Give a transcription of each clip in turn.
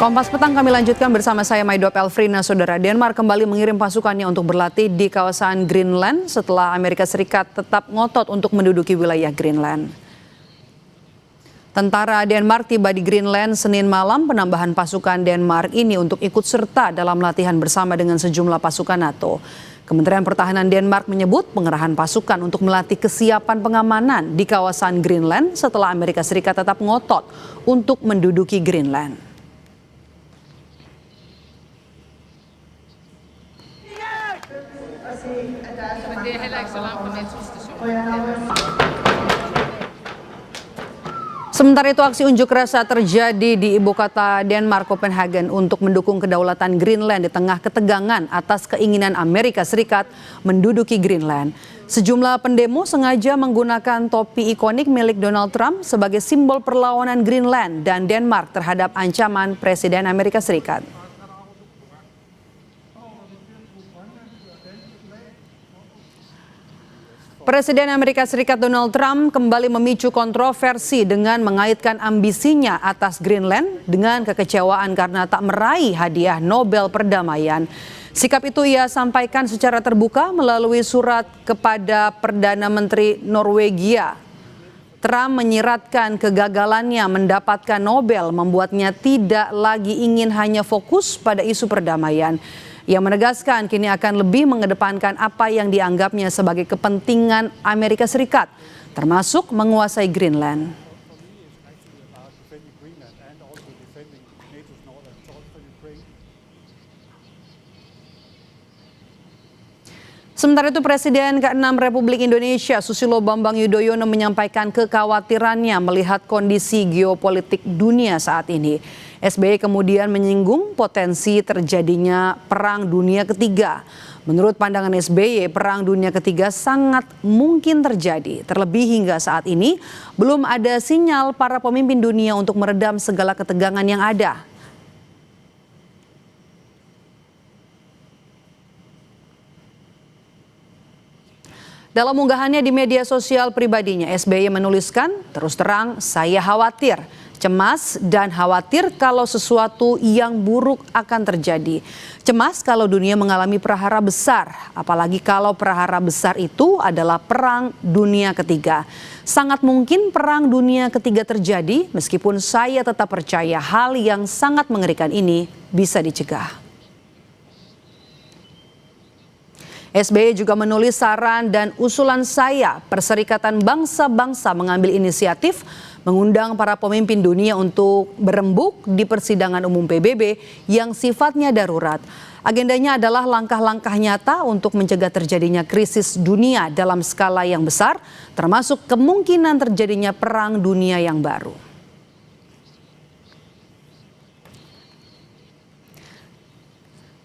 Kompas Petang kami lanjutkan bersama saya Maidop Elfrina. Saudara, Denmark kembali mengirim pasukannya untuk berlatih di kawasan Greenland setelah Amerika Serikat tetap ngotot untuk menduduki wilayah Greenland. Tentara Denmark tiba di Greenland Senin malam. Penambahan pasukan Denmark ini untuk ikut serta dalam latihan bersama dengan sejumlah pasukan NATO. Kementerian Pertahanan Denmark menyebut pengerahan pasukan untuk melatih kesiapan pengamanan di kawasan Greenland setelah Amerika Serikat tetap ngotot untuk menduduki Greenland. Sementara itu aksi unjuk rasa terjadi di ibu kota Denmark, Copenhagen, untuk mendukung kedaulatan Greenland di tengah ketegangan atas keinginan Amerika Serikat menduduki Greenland. Sejumlah pendemo sengaja menggunakan topi ikonik milik Donald Trump sebagai simbol perlawanan Greenland dan Denmark terhadap ancaman Presiden Amerika Serikat. Presiden Amerika Serikat Donald Trump kembali memicu kontroversi dengan mengaitkan ambisinya atas Greenland dengan kekecewaan karena tak meraih hadiah Nobel Perdamaian. Sikap itu ia sampaikan secara terbuka melalui surat kepada Perdana Menteri Norwegia. Trump menyiratkan kegagalannya mendapatkan Nobel membuatnya tidak lagi ingin hanya fokus pada isu perdamaian. Ia menegaskan kini akan lebih mengedepankan apa yang dianggapnya sebagai kepentingan Amerika Serikat, termasuk menguasai Greenland. Sementara itu Presiden ke-6 Republik Indonesia Susilo Bambang Yudhoyono menyampaikan kekhawatirannya melihat kondisi geopolitik dunia saat ini. SBY kemudian menyinggung potensi terjadinya Perang Dunia Ketiga. Menurut pandangan SBY, Perang Dunia Ketiga sangat mungkin terjadi. Terlebih hingga saat ini belum ada sinyal para pemimpin dunia untuk meredam segala ketegangan yang ada. Dalam unggahannya di media sosial pribadinya, SBY menuliskan, "Terus terang, saya khawatir, cemas dan khawatir kalau sesuatu yang buruk akan terjadi. Cemas kalau dunia mengalami prahara besar, apalagi kalau prahara besar itu adalah Perang Dunia Ketiga. Sangat mungkin Perang Dunia Ketiga terjadi, meskipun saya tetap percaya hal yang sangat mengerikan ini bisa dicegah." SBY juga menulis saran dan usulan saya, Perserikatan Bangsa-Bangsa mengambil inisiatif mengundang para pemimpin dunia untuk berembuk di persidangan umum PBB yang sifatnya darurat. Agendanya adalah langkah-langkah nyata untuk mencegah terjadinya krisis dunia dalam skala yang besar, termasuk kemungkinan terjadinya perang dunia yang baru.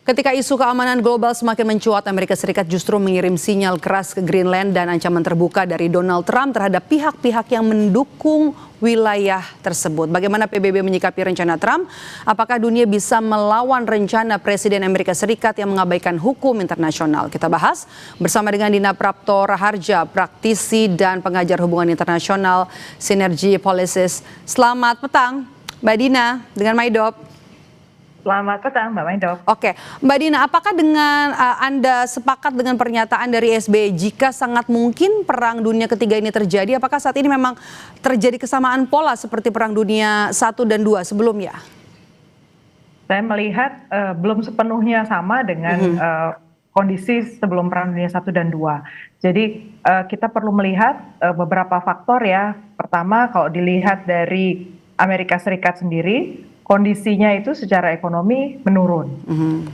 Ketika isu keamanan global semakin mencuat, Amerika Serikat justru mengirim sinyal keras ke Greenland dan ancaman terbuka dari Donald Trump terhadap pihak-pihak yang mendukung wilayah tersebut. Bagaimana PBB menyikapi rencana Trump? Apakah dunia bisa melawan rencana Presiden Amerika Serikat yang mengabaikan hukum internasional? Kita bahas bersama dengan Dina Prapto Raharja, praktisi dan pengajar hubungan internasional Synergy Policies. Selamat petang, Mbak Dina, dengan Maidop. Selamat petang, Mbak Maidop. Oke, Mbak Dina, apakah dengan Anda sepakat dengan pernyataan dari SBY jika sangat mungkin Perang Dunia Ketiga ini terjadi? Apakah saat ini memang terjadi kesamaan pola seperti Perang Dunia I dan II sebelumnya? Saya melihat belum sepenuhnya sama dengan kondisi sebelum Perang Dunia I dan II. Jadi kita perlu melihat beberapa faktor ya. Pertama, kalau dilihat dari Amerika Serikat sendiri, kondisinya itu secara ekonomi menurun.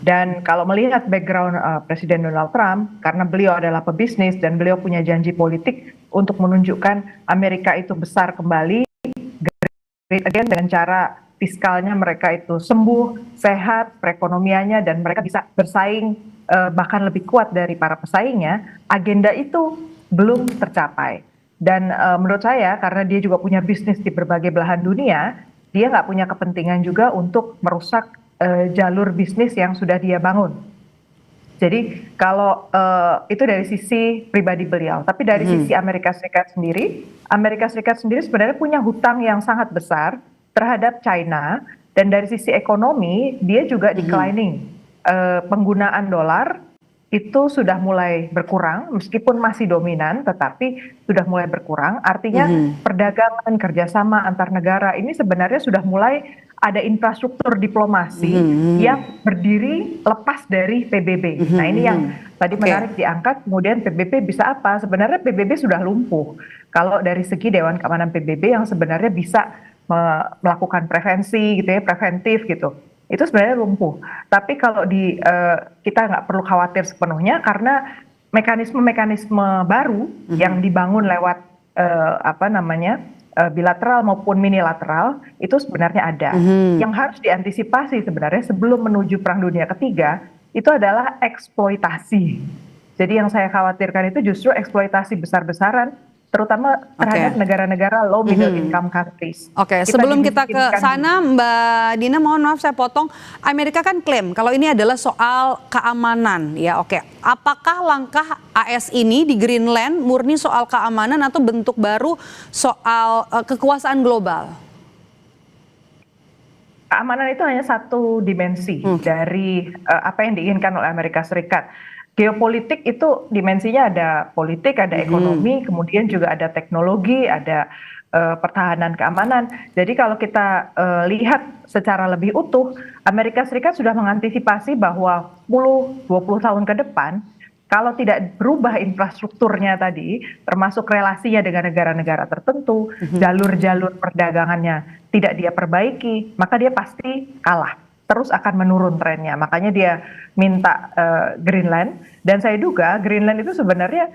Dan kalau melihat background Presiden Donald Trump, karena beliau adalah pebisnis dan beliau punya janji politik untuk menunjukkan Amerika itu besar kembali, great again, dengan cara fiskalnya mereka itu sembuh, sehat, perekonomiannya, dan mereka bisa bersaing bahkan lebih kuat dari para pesaingnya, agenda itu belum tercapai. Dan menurut saya, karena dia juga punya bisnis di berbagai belahan dunia, dia nggak punya kepentingan juga untuk merusak jalur bisnis yang sudah dia bangun. Jadi kalau itu dari sisi pribadi beliau, tapi dari sisi Amerika Serikat sendiri sebenarnya punya hutang yang sangat besar terhadap China Dan dari sisi ekonomi, dia juga declining. Penggunaan dolar itu sudah mulai berkurang, meskipun masih dominan, tetapi sudah mulai berkurang. Artinya perdagangan, kerjasama antar negara ini sebenarnya sudah mulai ada infrastruktur diplomasi yang berdiri lepas dari PBB. Nah ini yang tadi menarik diangkat, kemudian PBB bisa apa? Sebenarnya PBB sudah lumpuh. Kalau dari segi Dewan Keamanan PBB yang sebenarnya bisa melakukan prevensi gitu ya, preventif gitu. Itu sebenarnya lumpuh. Tapi kalau kita nggak perlu khawatir sepenuhnya karena mekanisme-mekanisme baru yang dibangun lewat bilateral maupun minilateral itu sebenarnya ada. Yang harus diantisipasi sebenarnya sebelum menuju Perang Dunia Ketiga itu adalah eksploitasi. Jadi yang saya khawatirkan itu justru eksploitasi besar-besaran, terutama terhadap negara-negara low middle income countries. Sebelum kita ke sana, Mbak Dina, mohon maaf saya potong. Amerika kan klaim kalau ini adalah soal keamanan, ya. Apakah langkah AS ini di Greenland murni soal keamanan atau bentuk baru soal kekuasaan global? Keamanan itu hanya satu dimensi dari apa yang diinginkan oleh Amerika Serikat. Geopolitik itu dimensinya ada politik, ada ekonomi, kemudian juga ada teknologi, ada pertahanan keamanan. Jadi kalau kita lihat secara lebih utuh, Amerika Serikat sudah mengantisipasi bahwa 10-20 tahun ke depan, kalau tidak berubah infrastrukturnya tadi, termasuk relasinya dengan negara-negara tertentu, jalur-jalur perdagangannya tidak dia perbaiki, maka dia pasti kalah. Terus akan menurun trennya. Makanya dia minta Greenland. Dan saya duga Greenland itu sebenarnya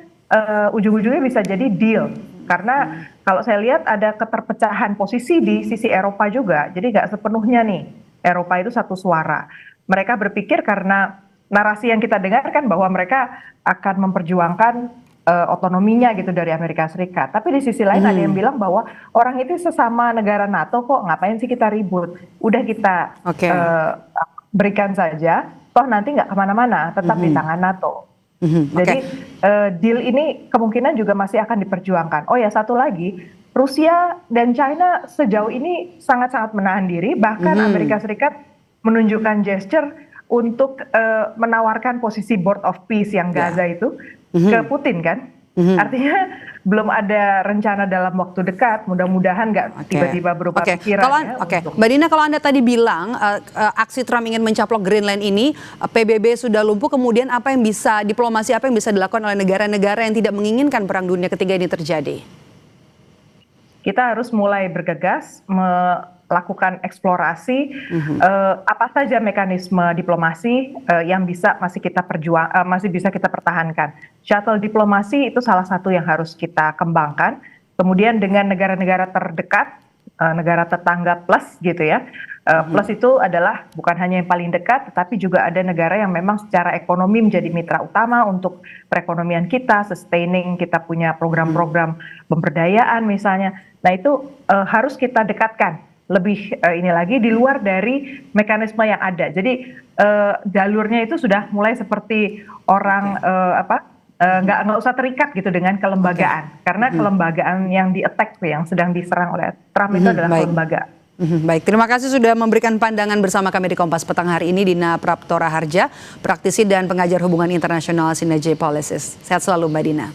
ujung-ujungnya bisa jadi deal. Karena kalau saya lihat ada keterpecahan posisi di sisi Eropa juga. Jadi nggak sepenuhnya nih Eropa itu satu suara. Mereka berpikir karena narasi yang kita dengarkan bahwa mereka akan memperjuangkan otonominya gitu dari Amerika Serikat. Tapi di sisi lain ada yang bilang bahwa orang itu sesama negara NATO kok, ngapain sih kita ribut? Udah kita berikan saja, toh nanti nggak kemana-mana, tetap di tangan NATO. Jadi deal ini kemungkinan juga masih akan diperjuangkan. Oh ya, satu lagi, Rusia dan China sejauh ini sangat-sangat menahan diri, bahkan Amerika Serikat menunjukkan gesture untuk menawarkan posisi Board of Peace yang Gaza itu ke Putin kan. Artinya belum ada rencana dalam waktu dekat, mudah-mudahan nggak tiba-tiba berubah pikiran. Mbak Dina, kalau Anda tadi bilang aksi Trump ingin mencaplok Greenland ini, PBB sudah lumpuh, kemudian apa yang bisa, diplomasi apa yang bisa dilakukan oleh negara-negara yang tidak menginginkan Perang Dunia Ketiga ini terjadi? Kita harus mulai bergegas, melakukan eksplorasi apa saja mekanisme diplomasi yang masih bisa kita pertahankan. Shuttle diplomasi itu salah satu yang harus kita kembangkan. Kemudian dengan negara-negara terdekat, negara tetangga plus gitu ya. Plus itu adalah bukan hanya yang paling dekat, tetapi juga ada negara yang memang secara ekonomi menjadi mitra utama untuk perekonomian kita, sustaining, kita punya program-program pemberdayaan misalnya. Nah itu harus kita dekatkan lebih ini lagi di luar dari mekanisme yang ada. Jadi jalurnya itu sudah mulai seperti orang nggak usah terikat gitu dengan kelembagaan, karena kelembagaan yang di-attack yang sedang diserang oleh Trump itu adalah kelembagaan. Baik, terima kasih sudah memberikan pandangan bersama kami di Kompas Petang hari ini, Dina Praptora Harja, praktisi dan pengajar hubungan internasional Synergy Policies. Sehat selalu Mbak Dina.